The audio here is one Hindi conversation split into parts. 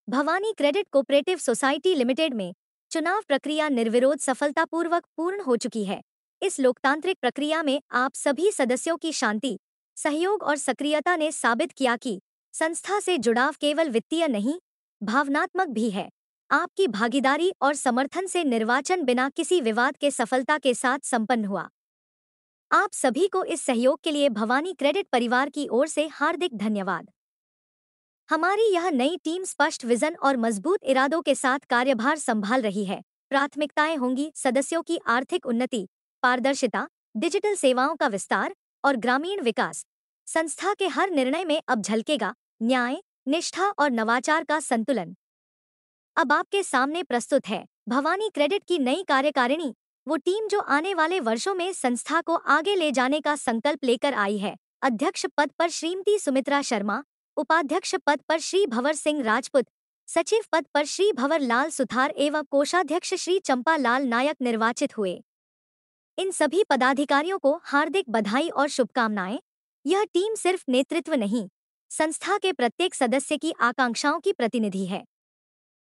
Bhavani credit cooperative society limited में चुनाव प्रक्रिया निर्विरोध सफलतापूर्वक पूर्ण हो चुकी है। इस लोकतांत्रिक प्रक्रिया में आप सभी सदस्यों की शांति, सहयोग और सक्रियता ने साबित किया कि संस्था से जुड़ाव केवल वित्तीय नहीं, भावनात्मक भी है। आपकी भागीदारी और समर्थन से निर्वाचन बिना किसी विवाद के सफलता के साथ संपन्न हुआ। आप सभी को इस सहयोग के लिए भवानी क्रेडिट परिवार की ओर से हार्दिक धन्यवाद। हमारी यह नई टीम स्पष्ट विजन और मजबूत इरादों के साथ कार्यभार संभाल रही है। प्राथमिकताएं होंगी सदस्यों की आर्थिक उन्नति, पारदर्शिता, डिजिटल सेवाओं का विस्तार और ग्रामीण विकास। संस्था के हर निर्णय में अब झलकेगा न्याय, निष्ठा और नवाचार का संतुलन। अब आपके सामने प्रस्तुत है भवानी क्रेडिट की नई कार्यकारिणी, वो टीम जो आने वाले वर्षों में संस्था को आगे ले जाने का संकल्प लेकर आई है। अध्यक्ष पद पर श्रीमती सुमित्रा शर्मा, उपाध्यक्ष पद पर श्री भंवर सिंह राजपूत, सचिव पद पर श्री भंवर लाल सुथार एवं कोषाध्यक्ष श्री चंपा लाल नायक निर्वाचित हुए। इन सभी पदाधिकारियों को हार्दिक बधाई और शुभकामनाएं। यह टीम सिर्फ नेतृत्व नहीं, संस्था के प्रत्येक सदस्य की आकांक्षाओं की प्रतिनिधि है।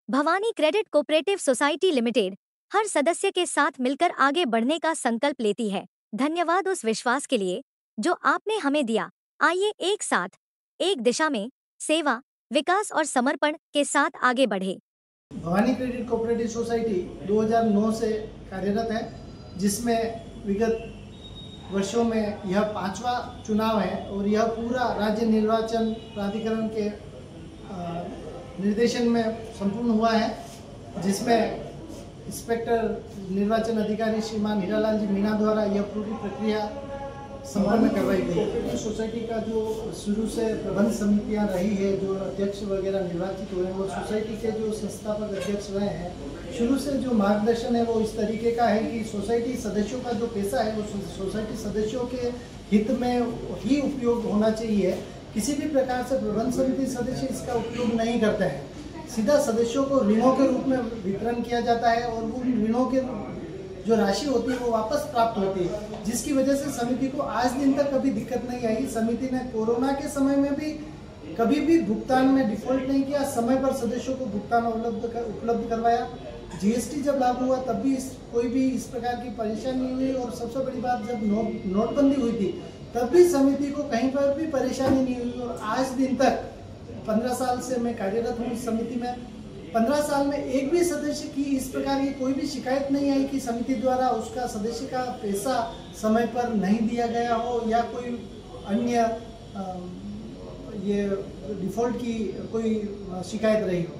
Bhavani credit cooperative society limited हर सदस्य के साथ मिलकर आगे बढ़ने का संकल्प लेती है। धन्यवाद उस विश्वास के लिए जो आपने हमें दिया। आइए एक साथ एक दिशा में सेवा, विकास और समर्पण के साथ आगे बढ़े। भवानी क्रेडिट कोऑपरेटिव सोसाइटी 2009 से कार्यरत है, जिसमें विगत वर्षों में यह 5वां चुनाव है और यह पूरा राज्य निर्वाचन प्राधिकरण के निर्देशन में संपूर्ण हुआ है, जिसमें इंस्पेक्टर निर्वाचन अधिकारी श्रीमान हीरालाल जी मीणा द्वारा यह पूरी प्रक्रिया संपन्न करवाई गई। सोसाइटी का जो शुरू से प्रबंध समितियां रही है, जो अध्यक्ष वगैरह निर्वाचित हुए हैं, वो सोसाइटी के जो संस्थापक अध्यक्ष रहे हैं, शुरू से जो मार्गदर्शन है वो इस तरीके का है कि सोसाइटी सदस्यों का जो पैसा है वो सोसाइटी सदस्यों के हित में ही उपयोग होना चाहिए। किसी भी प्रकार से प्रबंध समिति सदस्य इसका उपयोग नहीं करते हैं। सीधा सदस्यों को ऋणों के रूप में वितरण किया जाता है और उन ऋणों के जो राशि होती है वो वापस प्राप्त होती है, जिसकी वजह से समिति को आज दिन तक कभी दिक्कत नहीं आई। समिति ने कोरोना के समय में भी कभी भी भुगतान में डिफॉल्ट नहीं किया, समय पर सदस्यों को भुगतान उपलब्ध करवाया। जीएसटी जब लागू हुआ तब भी कोई भी इस प्रकार की परेशानी हुई, और सबसे बड़ी बात जब नोटबंदी हुई थी तब भी समिति को कहीं पर भी परेशानी नहीं हुई। और आज दिन तक 15 साल से मैं कार्यरत हूँ इस समिति में, 15 साल में एक भी सदस्य की इस प्रकार की कोई भी शिकायत नहीं आई कि समिति द्वारा उसका सदस्य का पैसा समय पर नहीं दिया गया हो या कोई अन्य ये डिफॉल्ट की कोई शिकायत रही हो।